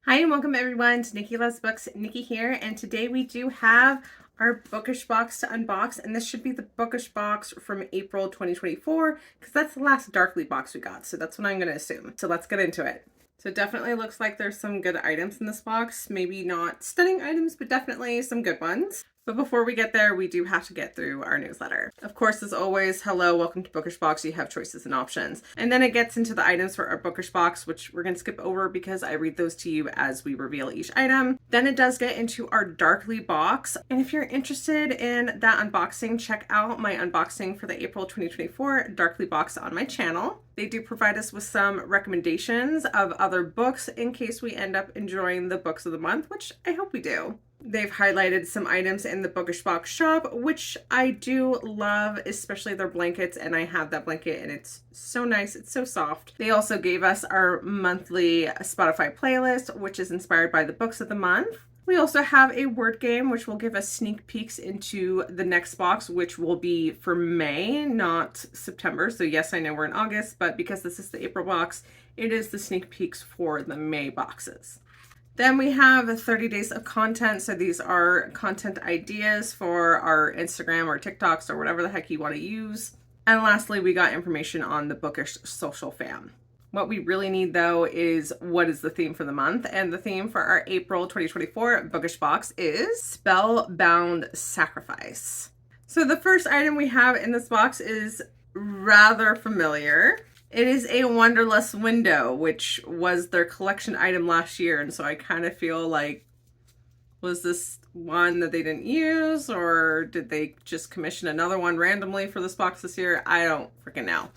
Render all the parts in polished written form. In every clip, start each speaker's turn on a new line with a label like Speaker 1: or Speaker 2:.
Speaker 1: Hi and welcome everyone to Nikki Loves Books. Nikki here, and today we do have our Bookish Box to unbox, and this should be the Bookish Box from April 2024 because that's the last Darkly box we got, so that's what I'm going to assume. So let's get into it. So it definitely looks like there's some good items in this box. Maybe not stunning items, but definitely some good ones. But before we get there, we do have to get through our newsletter. Of course, as always, hello, welcome to Bookish Box. You have choices and options. And then it gets into the items for our Bookish Box, which we're going to skip over because I read those to you as we reveal each item. Then it does get into our Darkly box. And if you're interested in that unboxing, check out my unboxing for the April 2024 Darkly box on my channel. They do provide us with some recommendations of other books in case we end up enjoying the books of the month, which I hope we do. They've highlighted some items in the Bookish Box shop, which I do love, especially their blankets, and I have that blanket and it's so nice, it's so soft. They also gave us our monthly Spotify playlist, which is inspired by the books of the month. We also have a word game, which will give us sneak peeks into the next box, which will be for May, not September. So yes, I know we're in August, but because this is the April box, it is the sneak peeks for the May boxes. Then we have 30 days of content. So these are content ideas for our Instagram or TikToks or whatever the heck you want to use. And lastly, we got information on the Bookish social fam. What we really need though is what is the theme for the month. And the theme for our April 2024 Bookish Box is Spellbound Sacrifice. So the first item we have in this box is rather familiar. It is a Wonderless window, which was their collection item last year. And so I kind of feel like, was this one that they didn't use, or did they just commission another one randomly for this box this year? I don't freaking know.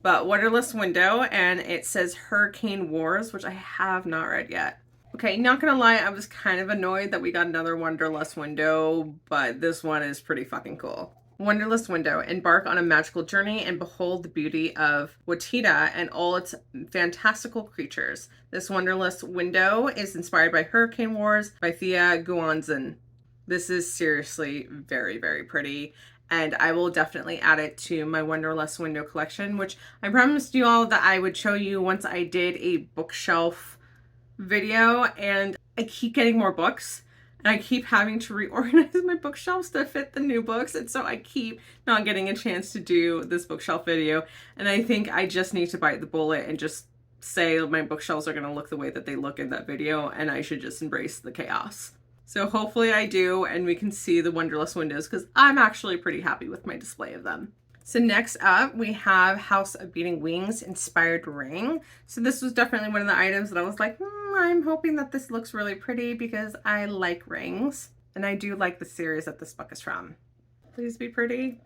Speaker 1: But Wonderless window, and it says Hurricane Wars, which I have not read yet. Okay, not gonna lie, I was kind of annoyed that we got another Wonderless window, but this one is pretty fucking cool. Wonderless window. Embark on a magical journey and behold the beauty of Watita and all its fantastical creatures. This Wonderless window is inspired by Hurricane Wars by Thea Guanzin. This is seriously very, very pretty. And I will definitely add it to my Wonderless window collection, which I promised you all that I would show you once I did a bookshelf video. And I keep getting more books. And I keep having to reorganize my bookshelves to fit the new books. And so I keep not getting a chance to do this bookshelf video. And I think I just need to bite the bullet and just say my bookshelves are going to look the way that they look in that video. And I should just embrace the chaos. So hopefully I do. And we can see the Wonderless windows because I'm actually pretty happy with my display of them. So next up, we have House of Beating Wings inspired ring. So this was definitely one of the items that I was like, I'm hoping that this looks really pretty because I like rings. And I do like the series that this book is from. Please be pretty.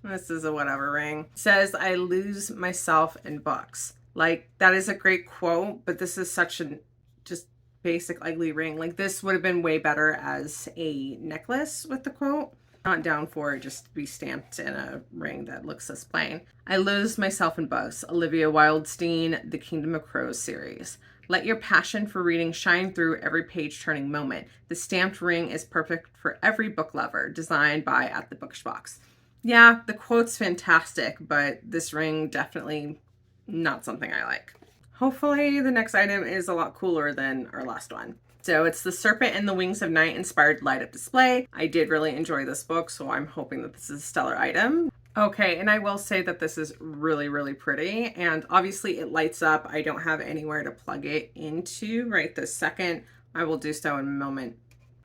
Speaker 1: This is a whatever ring. It says, I lose myself in books. Like, that is a great quote, but this is such a just basic ugly ring. Like, this would have been way better as a necklace with the quote. Not down for it just to be stamped in a ring that looks this plain. I lose myself in books. Olivia Wildstein, The Kingdom of Crows series. Let your passion for reading shine through every page-turning moment. The stamped ring is perfect for every book lover. Designed by At the Bookish Box. Yeah, the quote's fantastic, but this ring definitely not something I like. Hopefully the next item is a lot cooler than our last one. So it's the Serpent and the Wings of Night inspired light up display. I did really enjoy this book, so I'm hoping that this is a stellar item. Okay, and I will say that this is really, really pretty. And obviously it lights up. I don't have anywhere to plug it into right this second. I will do so in a moment.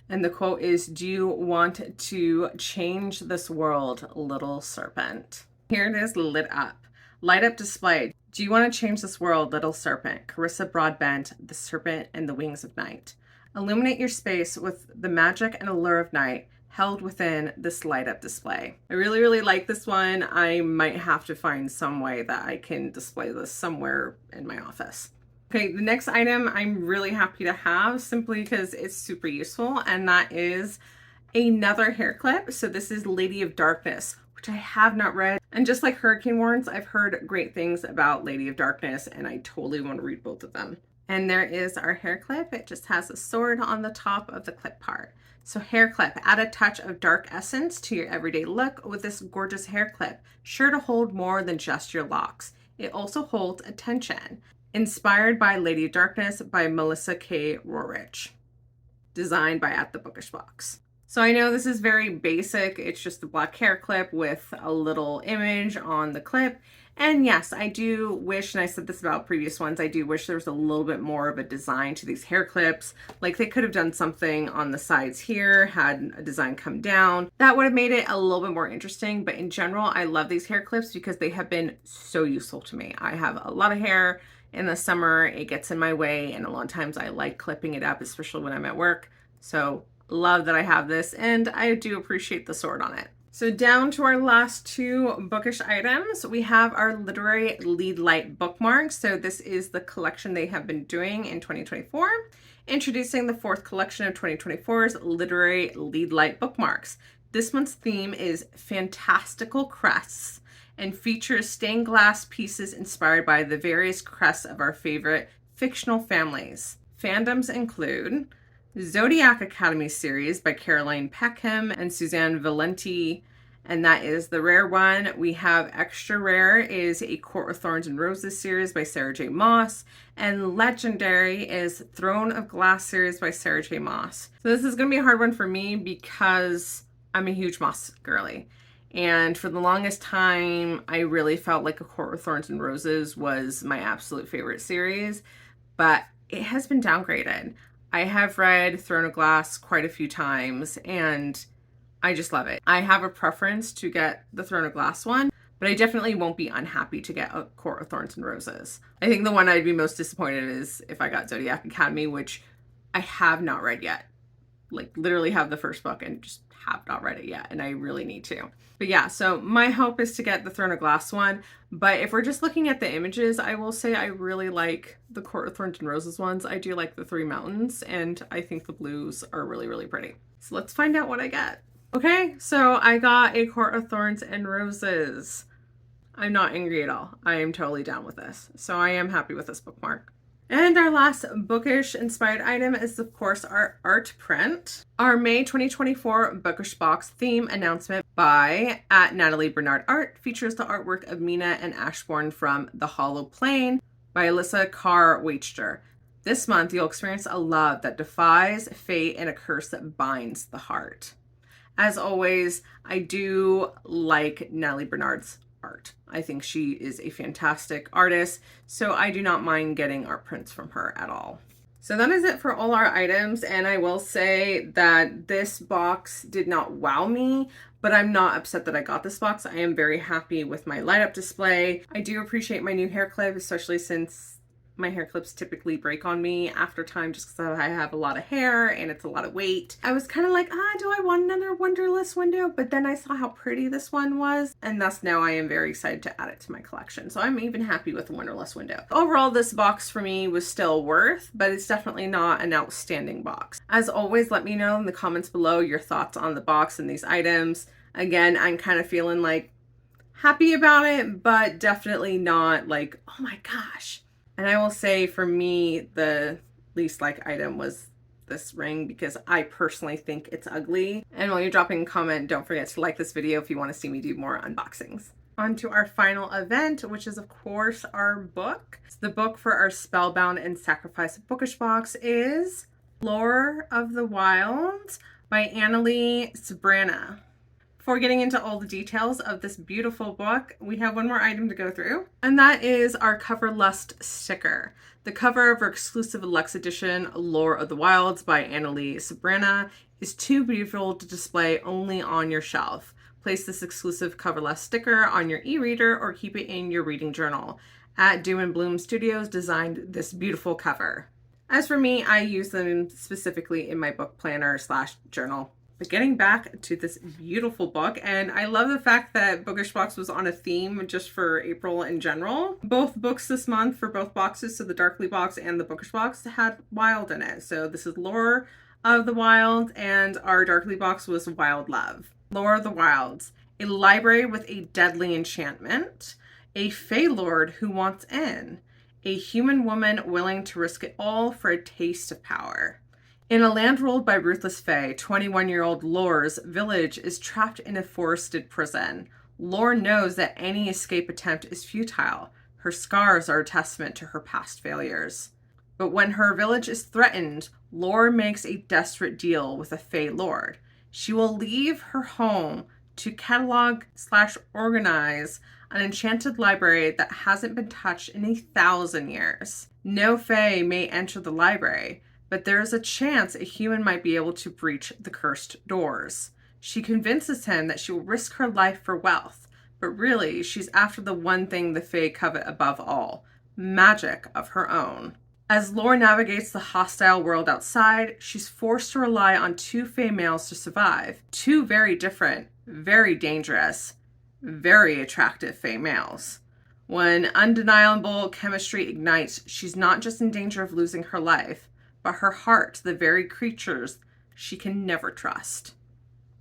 Speaker 1: And the quote is, do you want to change this world, little serpent? Here it is lit up. Light up display. Do you want to change this world, little serpent? Carissa Broadbent, The Serpent and the Wings of Night. Illuminate your space with the magic and allure of night held within this light up display. I really, really like this one. I might have to find some way that I can display this somewhere in my office. Okay, the next item I'm really happy to have simply because it's super useful, and that is another hair clip. So this is Lady of Darkness, which I have not read. And just like Hurricane Wars, I've heard great things about Lady of Darkness, and I totally want to read both of them. And there is our hair clip. It just has a sword on the top of the clip part. So hair clip, add a touch of dark essence to your everyday look with this gorgeous hair clip, sure to hold more than just your locks. It also holds attention. Inspired by Lady of Darkness by Melissa K. Rorich. Designed by At the Bookish Box. So I know this is very basic. It's just the black hair clip with a little image on the clip. And yes, I do wish, and I said this about previous ones, I do wish there was a little bit more of a design to these hair clips. Like they could have done something on the sides here, had a design come down. That would have made it a little bit more interesting. But in general, I love these hair clips because they have been so useful to me. I have a lot of hair. In the summer, it gets in my way, and a lot of times I like clipping it up, especially when I'm at work. So love that I have this, and I do appreciate the sword on it. So down to our last two bookish items, we have our literary lead light bookmarks. So this is the collection they have been doing in 2024. Introducing the fourth collection of 2024's literary lead light bookmarks. This month's theme is fantastical crests and features stained glass pieces inspired by the various crests of our favorite fictional families. Fandoms include Zodiac Academy series by Caroline Peckham and Suzanne Valenti, and that is the rare one. We have extra rare is A Court of Thorns and Roses series by Sarah J. Maas, and legendary is Throne of Glass series by Sarah J. Maas. So this is going to be a hard one for me because I'm a huge Maas girly. And for the longest time, I really felt like A Court of Thorns and Roses was my absolute favorite series, but it has been downgraded. I have read Throne of Glass quite a few times, and I just love it. I have a preference to get the Throne of Glass one, but I definitely won't be unhappy to get A Court of Thorns and Roses. I think the one I'd be most disappointed is if I got Zodiac Academy, which I have not read yet. Like literally have the first book and just have not read it yet, and I really need to. But yeah, so my hope is to get the Throne of Glass one. But if we're just looking at the images, I will say I really like the Court of Thorns and Roses ones. I do like the Three Mountains, and I think the blues are really, really pretty. So let's find out what I get. Okay, so I got A Court of Thorns and Roses. I'm not angry at all. I am totally down with this. So I am happy with this bookmark. And our last bookish inspired item is, of course, our art print. Our May 2024 Bookish Box theme announcement by @NatalieBernardArt features the artwork of Mina and Ashbourne from The Hollow Plane by Alyssa Carr Wachter. This month, you'll experience a love that defies fate and a curse that binds the heart. As always, I do like Natalie Bernard's art. I think she is a fantastic artist, so I do not mind getting art prints from her at all. So that is it for all our items, and I will say that this box did not wow me, but I'm not upset that I got this box. I am very happy with my light up display. I do appreciate my new hair clip, especially since my hair clips typically break on me after time just because I have a lot of hair and it's a lot of weight. I was kind of like, do I want another Wonderless window? But then I saw how pretty this one was, and thus now I am very excited to add it to my collection. So I'm even happy with the Wonderless window. Overall, this box for me was still worth, but it's definitely not an outstanding box. As always, let me know in the comments below your thoughts on the box and these items. Again, I'm kind of feeling like happy about it, but definitely not like, oh my gosh. And I will say for me, the least like item was this ring because I personally think it's ugly. And while you're dropping a comment, don't forget to like this video if you want to see me do more unboxings. On to our final event, which is of course our book. So the book for our Spellbound and Sacrifice Bookish Box is Lore of the Wilds by Annalie Sabrana. Before getting into all the details of this beautiful book, we have one more item to go through, and that is our Cover Lust sticker. The cover of our exclusive Luxe edition, Lore of the Wilds by Annalie Sabrana, is too beautiful to display only on your shelf. Place this exclusive Cover Lust sticker on your e-reader or keep it in your reading journal. Doom and Bloom Studios designed this beautiful cover. As for me, I use them specifically in my book planner / journal. But getting back to this beautiful book, and I love the fact that Bookish Box was on a theme just for April in general. Both books this month for both boxes, so the Darkly box and the Bookish Box, had wild in it. So this is Lore of the Wild, and our Darkly box was Wild Love. Lore of the Wilds, a library with a deadly enchantment, a Fey Lord who wants in, a human woman willing to risk it all for a taste of power. In a land ruled by ruthless Fae, 21-year-old Lore's village is trapped in a forested prison. Lore knows that any escape attempt is futile. Her scars are a testament to her past failures. But when her village is threatened, Lore makes a desperate deal with a Fey Lord. She will leave her home to catalog/organize an enchanted library that hasn't been touched in 1,000 years. No Fey may enter the library, but there is a chance a human might be able to breach the cursed doors. She convinces him that she will risk her life for wealth, but really she's after the one thing the Fey covet above all, magic of her own. As Lore navigates the hostile world outside, she's forced to rely on two Fey males to survive. Two very different, very dangerous, very attractive Fey males. When undeniable chemistry ignites, she's not just in danger of losing her life, but her heart to the very creatures she can never trust.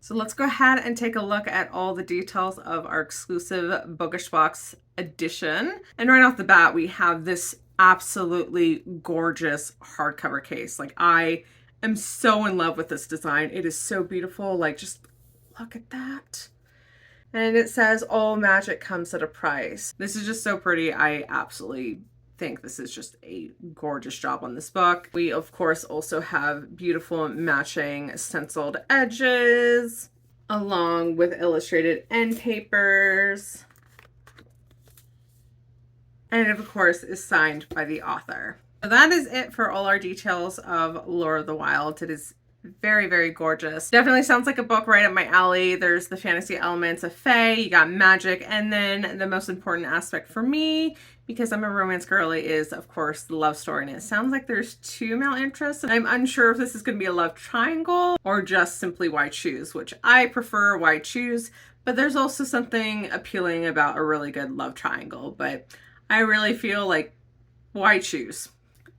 Speaker 1: So let's go ahead and take a look at all the details of our exclusive Bookish Box edition. And right off the bat, we have this absolutely gorgeous hardcover case. Like, I am so in love with this design. It is so beautiful. Like, just look at that. And it says, all magic comes at a price. This is just so pretty. I absolutely think this is just a gorgeous job on this book. We, of course, also have beautiful matching stenciled edges, along with illustrated end papers. And it, of course, is signed by the author. So that is it for all our details of Lore of the Wild. It is very, very gorgeous. Definitely sounds like a book right up my alley. There's the fantasy elements of Fae, you got magic, and then the most important aspect for me, because I'm a romance girly, is of course the love story. And it sounds like there's two male interests, and I'm unsure if this is going to be a love triangle or just simply why choose, which I prefer why choose, but there's also something appealing about a really good love triangle. But I really feel like, why choose?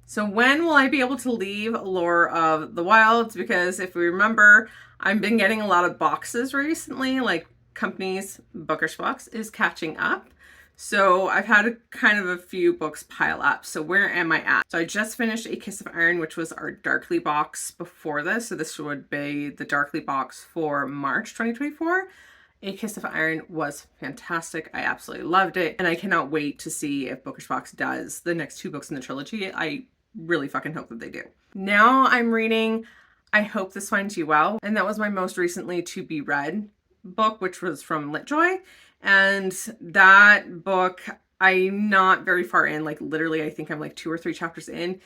Speaker 1: So when will I be able to leave Lore of the Wilds? Because if we remember, I've been getting a lot of boxes recently, like Company's Bookish Box is catching up. So I've had a few books pile up. So where am I at? So I just finished A Kiss of Iron, which was our Darkly box before this. So this would be the Darkly box for March 2024. A Kiss of Iron was fantastic. I absolutely loved it. And I cannot wait to see if Bookish Box does the next two books in the trilogy. I really fucking hope that they do. Now I'm reading I Hope This Finds You Well. And that was my most recently to be read book, which was from LitJoy. And that book, I'm not very far in. Like, literally, I think I'm like 2 or 3 chapters in.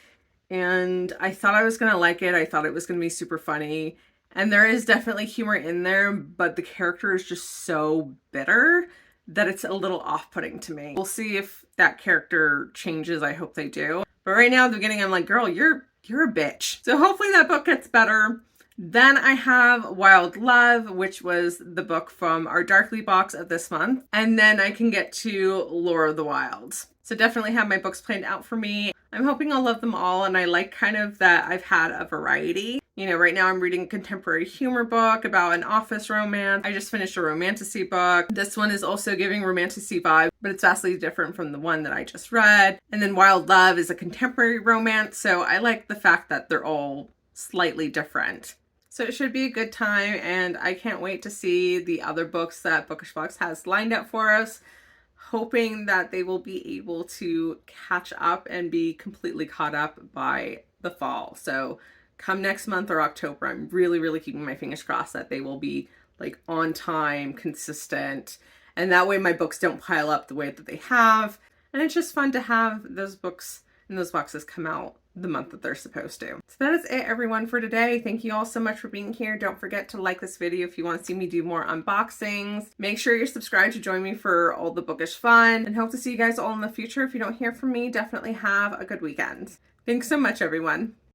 Speaker 1: And I thought I was going to like it. I thought it was going to be super funny. And there is definitely humor in there, but the character is just so bitter that it's a little off-putting to me. We'll see if that character changes. I hope they do. But right now at the beginning, I'm like, girl, you're a bitch. So hopefully that book gets better. Then I have Wild Love, which was the book from our Darkly box of this month. And then I can get to Lore of the Wilds. So definitely have my books planned out for me. I'm hoping I'll love them all. And I like kind of that I've had a variety. You know, right now I'm reading a contemporary humor book about an office romance. I just finished a romantasy book. This one is also giving romantasy vibe, but it's vastly different from the one that I just read. And then Wild Love is a contemporary romance. So I like the fact that they're all slightly different. So it should be a good time, and I can't wait to see the other books that Bookish Box has lined up for us, hoping that they will be able to catch up and be completely caught up by the fall. So come next month or October, I'm really, really keeping my fingers crossed that they will be like on time, consistent, and that way my books don't pile up the way that they have. And it's just fun to have those books and those boxes come out the month that they're supposed to. So that is it, everyone, for today. Thank you all so much for being here. Don't forget to like this video if you want to see me do more unboxings. Make sure you're subscribed to join me for all the bookish fun, and hope to see you guys all in the future. If you don't hear from me, definitely have a good weekend. Thanks so much, everyone.